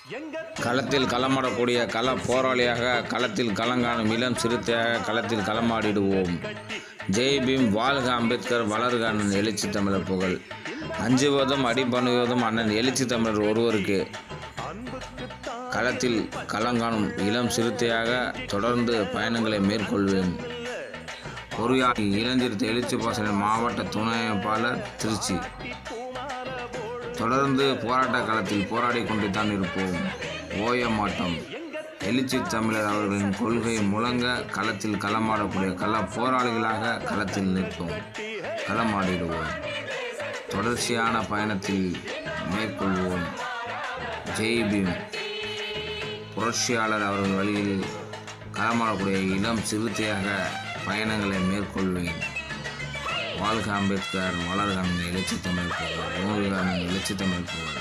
களத்தில் களமாடக்கூடிய கள போராளியாக, களத்தில் களங்காணும் இளம் சிறுத்தையாக களத்தில் களமாடிடுவோம். ஜெய் பீம், வாழ்க அம்பேத்கர், வளர்க அண்ணன் எழுச்சி தமிழர் புகழ். அஞ்சுவதும் அடிபணிவதும் அண்ணன் எழுச்சி தமிழர் ஒருவருக்கு. களத்தில் களங்காணும் இளம் சிறுத்தையாக தொடர்ந்து பயணங்களை மேற்கொள்வேன். பொறியாளி இளஞ்சிறுத்தை எழுச்சி பாசன மாவட்ட துணை அமைப்பாளர், திருச்சி. தொடர்ந்து போராட்ட களத்தில் போராடி கொண்டு தான் இருப்போம், ஓய மாட்டோம். எழுச்சி தமிழர் அவர்களின் கொள்கை முழங்க களத்தில் களமாடக்கூடிய கள போராளிகளாக களத்தில் நிற்போம், களமாடிடுவோம். தொடர்ச்சியான பயணத்தில் மேற்கொள்வோம். ஜெய் பீம். புரட்சியாளர் அவர்கள் வழியில் களமாடக்கூடிய இளம் சிறுத்தையாக பயணங்களை மேற்கொள்வேன். வாழ்க அம்பேத்கர், வளர்க எழுச்சி தமிழ் புகழ். எழுச்சி தமிழ் புகழ்.